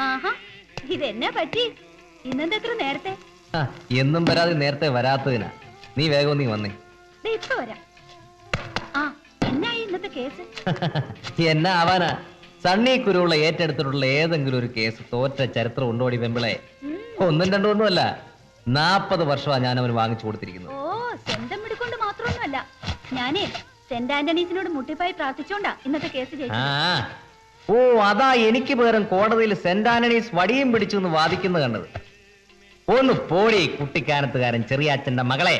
ആഹാ, ഇതെന്നാ പറ്റി? ഇന്നെന്തെത്ര നേരത്തെ? എന്നും വരാതെ നേരത്തെ വരാത്തതിനാ. നീ വേഗം നീ വന്നേ. ഇപ്പൊ വരാം. ആ, എന്നായി ഇന്നത്തെ കേസ്? എന്നാ ആവാനാ? സണ്ണി കുരുവുള്ള ഏറ്റെടുത്തിട്ടുള്ള ഏതെങ്കിലും ഒരു കേസ് തോറ്റ ചരിത്രം ഉണ്ടോടി പെമ്പിളെ? ഒന്നും രണ്ടും ഒന്നുമല്ല, 40 വർഷമാണ് ഞാൻ അവന് വാങ്ങിച്ചു കൊടുത്തിരിക്കുന്നത്. ഓ, സ്വന്തം എടുക്കൊണ്ട് മാത്രമൊന്നുമല്ല. ഞാനേ സെന്റ് ആന്റണീസിനോട് മുട്ടിപ്പായി പ്രാർത്ഥിച്ചോണ്ടാ ഇന്നത്തെ കേസ് ജയിച്ചത്. ഓ, അതാ എനിക്ക് പകരം കോടതിയിൽ സെന്റ് ആന്റണീസ് വടിയും പിടിച്ചു എന്ന് വാദിക്കുന്നത് കണ്ടത്. ഒന്ന് പോടി കുട്ടിക്കാനത്തുകാരൻ ചെറിയാച്ചന്റെ മകളെ.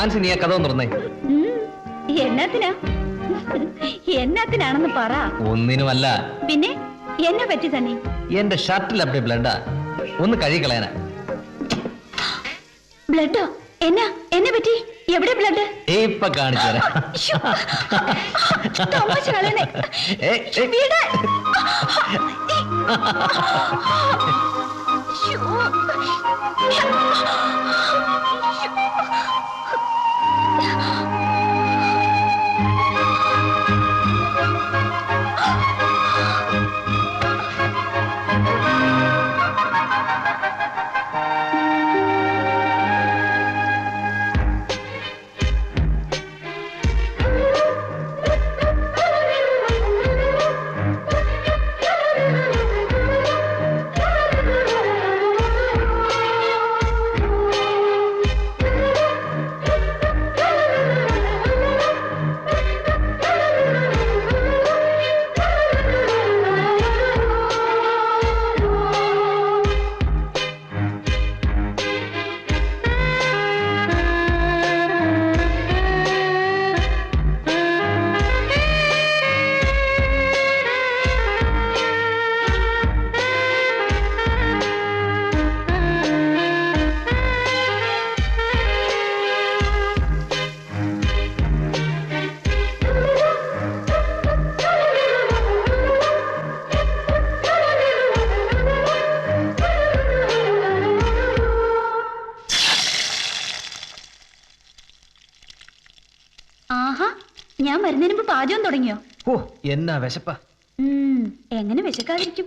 ആൻസി, നീ ആ കഥ തുറന്നേ. എന്നാത്തിനാ? എന്നാത്തിനാണെന്ന് പറ. ഒന്നിനുമല്ല. പിന്നെ എന്നെ പറ്റി തന്നെ? എന്റെ ഷർട്ടിൽ അപ്പടി ബ്ലഡാ, ഒന്ന് കഴുകിക്കളയാനാ. ബ്ലഡോ? എന്നാ എന്നെ പറ്റി? എവിടെ ബ്ലഡ്? ഇപ്പൊ കാണിച്ചു. ഞാൻ വരുന്നതിന് മുമ്പ് പാചകം തുടങ്ങിയോ? ഓ, എന്നാ വിശപ്പാ. എങ്ങനെ വിശക്കാതിരിക്കും?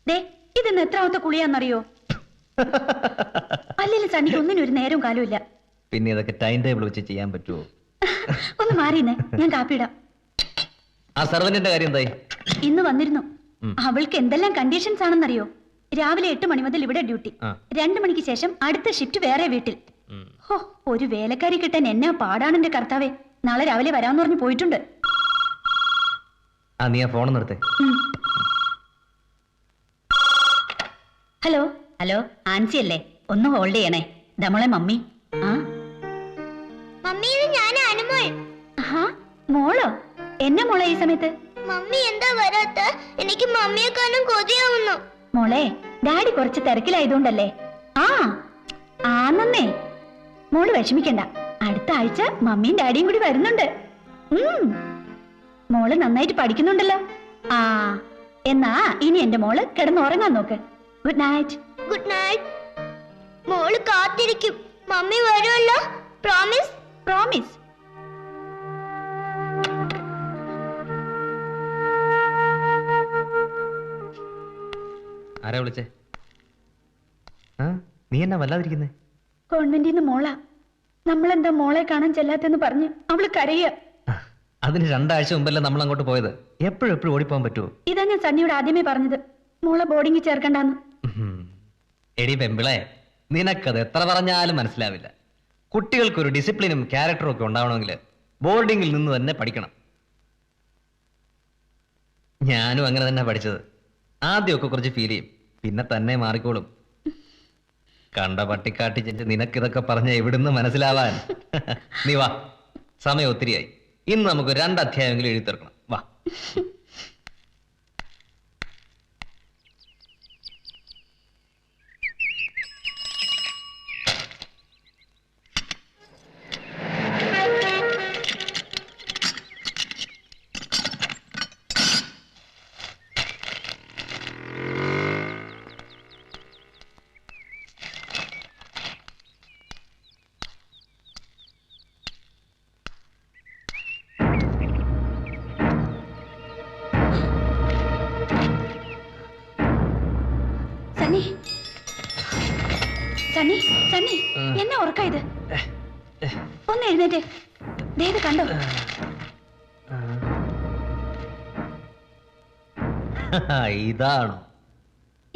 ദേ, ഇതെന്ന് എത്രാമത്തെ കുളിയാന്നറിയോ? അല്ലെങ്കിൽ സണ്ണിക്ക് ഒന്നിനും ഒരു നേരവും കാലമില്ല. പിന്നെ ഇതൊക്കെ ടൈം ടേബിൾ വെച്ച് ചെയ്യാൻ പറ്റുമോ? ഒന്ന് മാറിയെന്നേ, ഞാൻ കാപ്പിയിടാം. ആ സർവന്റിന്റെ കാര്യം എന്തായി? ഇന്ന് വന്നിരുന്നു. അവൾക്ക് എന്തെല്ലാം കണ്ടീഷൻസ് ആണെന്നറിയോ? രാവിലെ 8 മണി മുതൽ ഇവിടെ ഡ്യൂട്ടി, 2 മണിക്ക് ശേഷം അടുത്ത ഷിഫ്റ്റ് വേറെ വീട്ടിൽ. ഹോ, ഒരു വേലക്കാരി കിട്ടാൻ എന്നാ പാടാണെന്റെ കർത്താവേ. നാളെ രാവിലെ വരാന്ന് പറഞ്ഞു പോയിട്ടുണ്ട്. നീ ആ ഫോൺ നിർത്തേ. ഹലോ ഹലോ, ആൻസി അല്ലേ? ഒന്ന് ഹോൾഡ് ചെയ്യണേ. നമ്മളെ മമ്മി. മമ്മി, ഇത് ഞാൻ അനുമോൾ. മോളോ? എന്നെ മോളെ ഈ സമയത്ത്? മമ്മി എന്താ വരാത്ത? എനിക്ക് മമ്മിയെ കാണാൻ കൊതിയാവുന്നു. മോളെ, ഡാഡി കുറച്ച് തിരക്കിലായതുകൊണ്ടല്ലേ. ആന്നേ, മോള് വിഷമിക്കണ്ട. അടുത്ത ആഴ്ച മമ്മിയും ഡാഡിയും കൂടി വരുന്നുണ്ട്. മോള് നന്നായിട്ട് പഠിക്കുന്നുണ്ടല്ലോ. എന്നാ ഇനി എന്റെ മോള് കിടന്നുറങ്ങാൻ നോക്ക്. Good night. Good night. മോള് കാത്തിരിക്കും. മമ്മി വരുമല്ലോ? പ്രോമിസ്? പ്രോമിസ്. ആരാ വിളിച്ചേ? നീ എന്നാ വല്ലാതിരിക്കുന്നേ? ഗവൺമെന്റിൽ നിന്ന് മോളാ. നമ്മളെന്താ മോളെ കാണാൻ ചെല്ലാത്തെന്ന് പറഞ്ഞ് അവള് കരയുക. അതിന് 2 ആഴ്ച മുമ്പല്ലേ നമ്മൾ അങ്ങോട്ട് പോയത്. എപ്പോഴും ഓടിപ്പോകാൻ പറ്റുമോ? ഇതാ ഞാൻ സണ്ണിയോട് ആദ്യമേ പറഞ്ഞത്, മോളെ ബോർഡിങ്ങിൽ ചേർക്കണ്ടെന്ന്. എടി പെമ്പിളെ, നിനക്കത് എത്ര പറഞ്ഞാലും മനസ്സിലാവില്ല. കുട്ടികൾക്കൊരു ഡിസിപ്ലിനും ക്യാരക്ടറും ഒക്കെ ഉണ്ടാവണമെങ്കിൽ ബോർഡിങ്ങിൽ നിന്ന് തന്നെ പഠിക്കണം. ഞാനും അങ്ങനെ തന്നെ പഠിച്ചത്. ആദ്യമൊക്കെ കുറച്ച് ഫീൽ ചെയ്യും, പിന്നെ തന്നെ മാറിക്കോളും. കണ്ട പട്ടിക്കാട്ടി ചെന്ന് നിനക്കിതൊക്കെ പറഞ്ഞ എവിടുന്ന് മനസ്സിലാവാൻ? നീ വാ, സമയം ഒത്തിരിയായി. ഇന്ന് നമുക്ക് 2 അധ്യായമെങ്കിലും എഴുതി തീർക്കണം. വാ. സണ്ണി സണ്ണി എന്നാ ഉറക്ക ഇത്? ഒന്ന് എഴുന്നേറ്റേ. ദേ ഇത് കണ്ടോ? ഇതാണോ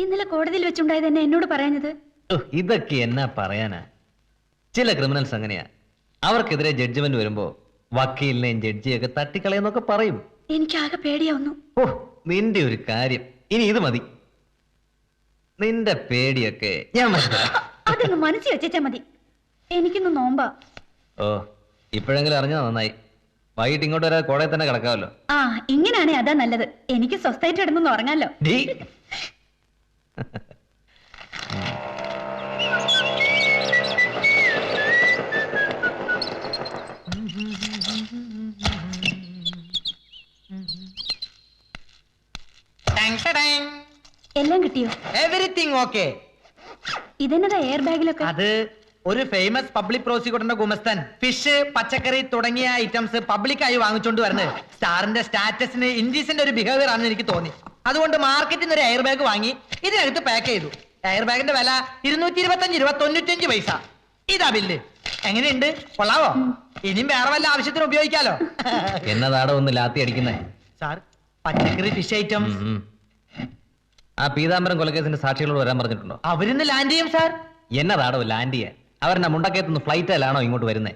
ഇന്നലെ കോടതിയിൽ വെച്ചുണ്ടായത് എന്നെ എന്നോട് പറയുന്നത്? ഇതൊക്കെ എന്നാ പറയാനാ? ചില ക്രിമിനൽസ് അങ്ങനെയാ. അവർക്കെതിരെ ജഡ്ജ്മെന്റ് വരുമ്പോ വക്കീലിനെയും ജഡ്ജിയൊക്കെ തട്ടിക്കളയെന്നൊക്കെ പറയും. എനിക്കാകെ പേടിയാവുന്നു. ഓ, നിന്റെ ഒരു കാര്യം. ഇനി ഇത് മതി. നിന്റെ പേടിയൊക്കെ ഞാൻ മനസ്സിലാക്കാം. അതൊന്ന് മനസ്സിൽ വെച്ചാ മതി. എനിക്കൊന്ന് നോമ്പാ. ഓ, ഇപ്പോഴെങ്കിലും അറിഞ്ഞാ നന്നായി. വൈകിട്ട് ഇങ്ങോട്ട് വരാതെ കോടതി തന്നെ കിടക്കാമല്ലോ. ആ, ഇങ്ങനാണേ അതാ നല്ലത്. എനിക്ക് സ്വസ്ഥായിട്ട് കിടന്നൊന്ന് ഉറങ്ങാലോ. എല്ലാം കിട്ടിയോ? Everything okay. ഇതെന്നതാ എയർ ബാഗിലൊക്കെ? അത് ഒരു ഫേമസ് പബ്ലിക് പ്രോസിക്യൂട്ടറിന്റെ ഗുമസ്തൻ ഫിഷ്, പച്ചക്കറി തുടങ്ങിയ ഐറ്റംസ് പബ്ലിക്കായി വാങ്ങിച്ചോണ്ട് വരുന്നത് സ്റ്റാറിന്റെ സ്റ്റാറ്റസിന് ഇൻഡീസിന്റെ ഒരു ബിഹേവിയർ ആണെന്ന് എനിക്ക് തോന്നി. അതുകൊണ്ട് മാർക്കറ്റിൽ നിന്ന് ഒരു എയർ ബാഗ് വാങ്ങി ഇതിനകത്ത് പാക്ക് ചെയ്തു. എയർ ബാഗിന്റെ വില 225 രൂപ 95 പൈസ. ഇതാ ബില്ല്. എങ്ങനെയുണ്ട്? കൊള്ളാവോ? ഇനിയും വേറെ വല്ല ആവശ്യത്തിന് ഉപയോഗിക്കാലോ. എന്നതാടോ ഒന്ന് ലാത്തി അടിക്കുന്നേ? സാർ, പച്ചക്കറി ഫിഷ് ഐറ്റംസ്. ആ പീതാംബരം കൊലക്കേസിന്റെ സാക്ഷികളോട് വരാൻ പറഞ്ഞിട്ടുണ്ടോ? അവരിന്ന് ലാൻഡ് ചെയ്യും സാർ. എന്നതാടോ ലാൻഡ് ചെയ്യാൻ? അവരെന്നെ മുണ്ടക്കയത്തുനിന്ന് ഫ്ലൈറ്റിലാണോ ഇങ്ങോട്ട് വരുന്നേ?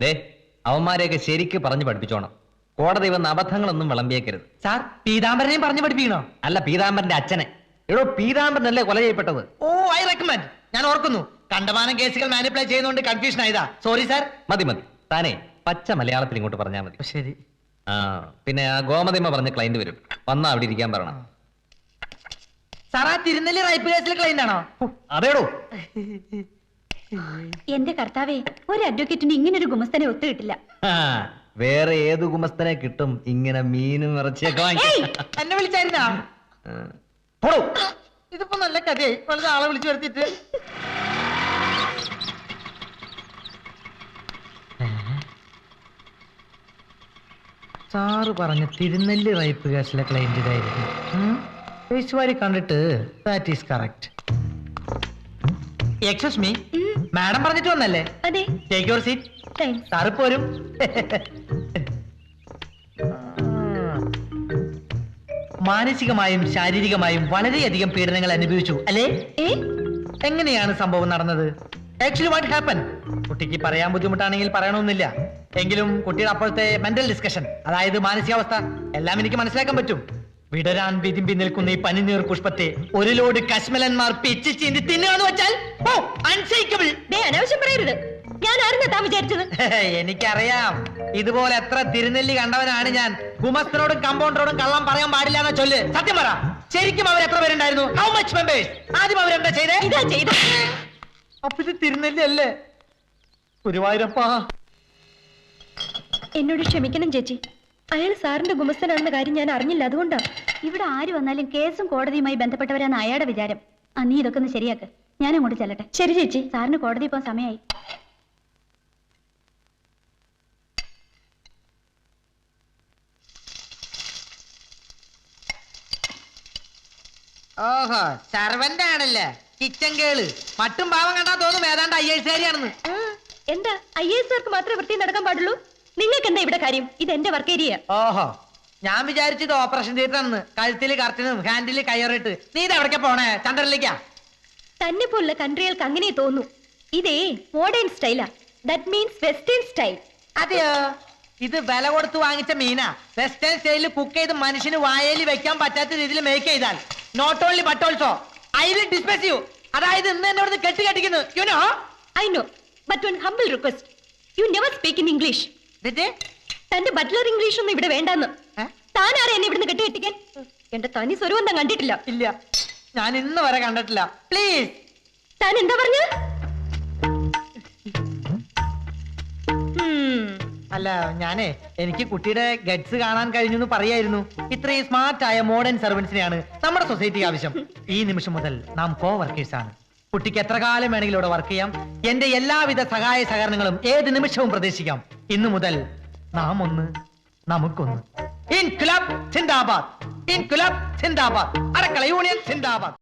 ദേ, അവന്മാരെയൊക്കെ ശരിക്ക് പറഞ്ഞു പഠിപ്പിച്ചോണം. കോടതി വന്ന അബദ്ധങ്ങളൊന്നും വിളമ്പിയേക്കരുത്. സാർ, പീതാംബരനെയും പറഞ്ഞു പഠിപ്പിക്കണോ? അല്ല, പീതാംബരന്റെ അച്ഛനെ. എടോ, പീതാംബരനല്ലേ കൊല ചെയ്യപ്പെട്ടത്? ഓ, ഐ റെക്കമെൻഡ്. ഞാൻ ഓർക്കുന്നു. കണ്ടമാനം കേസുകൾ മാനിപ്പുലേറ്റ് ചെയ്യുന്നതുകൊണ്ട് കൺഫ്യൂഷൻ ആയതാ. Sorry sir. മതി മതി, താനേ പച്ച മലയാളത്തിൽ ഇങ്ങോട്ട് പറഞ്ഞാൽ മതി. ശരി. ആ, പിന്നെ ആ ഗോമതിമ്മ പറഞ്ഞ ക്ലൈന്റ് വരും. വന്നാ അവിടെ ഇരിക്കാൻ പറയണം. സാർ, ആ തിരുനെല്ലി റൈപ്പ് കേസിലെ ക്ലൈന്റ് ആണോ? അതേടോ. എന്റെ കർത്താവേ, ഒരു അഡ്വക്കേറ്റിന് ഇങ്ങനെ ഒരു ഗുമസ്തനെ ഒത്തു കിട്ടില്ല. വേറെ ഏത് ഗുമസ്തനെ കിട്ടും ഇങ്ങനെ മീനും ഇറച്ചിയൊക്കെ വാങ്ങി? എന്നെ വിളിച്ചായിരുന്നാ? ഇതിപ്പോ നല്ല കഥയായി. വളരെ ആളെ വിളിച്ചു വരുത്തിട്ട്. സാറ് പറഞ്ഞ തിരുനെല്ലി റൈപ്പ് കേസിലെ ക്ലൈന്റ് ഇതായിരിക്കും. പേശുവാരി കണ്ടിട്ട് that is correct. Excuse me, madam പറഞ്ഞിട്ട് വന്നല്ലേ? അതെ. Take your seat. Thanks. Sir പോരും. മാനസികമായും ശാരീരികമായും വളരെയധികം പീഡനങ്ങൾ അനുഭവിച്ചു അല്ലേ? എങ്ങനെയാണ് സംഭവം നടന്നത്? Actually what happen? കുട്ടിക്ക് പറയാൻ ബുദ്ധിമുട്ടാണെങ്കിൽ പറയണമെന്നില്ല. എങ്കിലും കുട്ടിയുടെ അപ്പോഴത്തെ മെന്റൽ ഡിസ്കഷൻ, അതായത് മാനസികാവസ്ഥ എല്ലാം എനിക്ക് മനസ്സിലാക്കാൻ പറ്റും. വിടരാൻ വിതിമ്പി നിൽക്കുന്ന ഈ പനിനീർ പുഷ്പത്തെ ഒരു ലോഡ് കശ്മലന്മാർ പിച്ച് ചീന്തി തിന്നുകയെന്ന് വെച്ചാൽ അൺസൈക്കബിൾ. അനാവശ്യം പറയരുത്. ഞാൻ ആരെന്നാ താൻ വിചാരിച്ചത്? എനിക്കറിയാം. ഇതുപോലെ എത്ര തിരുനെല്ലി കണ്ടവനാണ് ഞാൻ. ഗുമസ്തനോടും കമ്പൗണ്ടറോടും കള്ളം പറയാൻ പാടില്ല എന്ന ചൊല്ല്. സത്യം പറ, ശരിക്കും അവർ എത്ര പേരുണ്ടായിരുന്നു? How much members? ആദ്യം അവരെന്താ ചെയ്തേ? ഇതാ ചെയ്തത്. അപ്പൊ ഇത് തിരുനെല്ലി അല്ലേ? ഗുരുവായൂരപ്പാ, എന്നോട് ക്ഷമിക്കണം ചേച്ചി. അയാൾ സാറിന്റെ ഗുമസ്തനാണെന്ന കാര്യം ഞാൻ അറിഞ്ഞില്ല. അതുകൊണ്ടാ. ഇവിടെ ആര് വന്നാലും കേസും കോടതിയുമായി ബന്ധപ്പെട്ടവരാണ് അയാളുടെ വിചാരം. നീ ഇതൊക്കെ ഒന്ന് ശരിയാക്ക്. ഞാൻ അങ്ങോട്ട് ചെല്ലട്ടെ. ശരി ചേച്ചി. സാറിന് കോടതി പോകാൻ സമയമായി. ഓഹോ, സർവന്റ് ആണല്ലേ? കിച്ചൻ കേള്. മട്ടും പാവം കണ്ടാ തോന്നും ഏതാണ്ട് IAS-കാരിയാണെന്ന്. എന്താ IAS-കാർക്ക് മാത്രമേ വൃത്തി നടക്കാൻ പാടുള്ളൂ? നിങ്ങൾക്ക് എന്താ ഇവിടെ കാര്യം? ഇത് എന്റെ വർക്ക് ഏരിയ. ഓഹോ, ഞാൻ വിചാരിച്ചത് ഓപ്പറേഷൻ തിയേറ്റർ ആണെന്ന്. കഴുത്തില് കർട്ടനും ഹാൻഡില് കയറിട്ട്. നീ ഇത് എവിടേക്കാ പോണേ? ചന്ദ്രനിലേക്കാ? തന്നെ പോലുള്ള കൺട്രികൾക്ക് അങ്ങനെ തോന്നൂ. ഇതേ മോഡേൺ സ്റ്റൈലാ. That means western style. അതെയോ? ഇത് വില കൊടുത്ത് വാങ്ങിച്ച മീനാ. വെസ്റ്റേൺ സ്റ്റൈലിൽ കുക്ക് ചെയ്ത് മനുഷ്യന് വായയിൽ വെക്കാൻ പറ്റാത്ത രീതിയിൽ മേക്ക് ചെയ്താൽ not only but also I will despise you. അതായത് ഇന്ന് എന്നോട് കെട്ടിക്കുന്നു. You know? I know, but one humble request. You never speak in English. തന്റെ ബട്ട്ലർ ഇംഗ്ലീഷ് ഒന്നും ഇവിടെ വേണ്ടെന്ന്. താനാരെ എന്നെ ഇവിടുന്ന് കെട്ടിക്കെട്ടിക്കാൻ? എന്റെ തനി സ്വരൂപം കണ്ടിട്ടില്ല. ഇല്ല, ഞാൻ ഇന്ന് വരെ കണ്ടിട്ടില്ല. പ്ലീസ്. താൻ എന്താ പറഞ്ഞത്? അല്ല, ഞാനേ എനിക്ക് കുട്ടിയുടെ ഗഡ്സ് കാണാൻ കഴിഞ്ഞു എന്ന് പറയായിരുന്നു. ഇത്രയും സ്മാർട്ടായ മോഡേൺ സർവൻസിനെയാണ് നമ്മുടെ സൊസൈറ്റിക്ക് ആവശ്യം. ഈ നിമിഷം മുതൽ നാം കോ വർക്കേഴ്സ് ആണ്. കുട്ടിക്ക് എത്ര കാലം വേണമെങ്കിലും ഇവിടെ വർക്ക് ചെയ്യാം. എന്റെ എല്ലാവിധ സഹായ സഹകരണങ്ങളും ഏത് നിമിഷവും പ്രതീക്ഷിക്കാം. ഇന്നു മുതൽ നാം ഒന്ന്, നമുക്കൊന്ന്. ഇൻക്ലാബ് സിന്ദാബാദ്, ഇൻക്ലാബ് സിന്ദാബാദ്, അടക്കള യൂണിയൻ സിന്ദാബാദ്.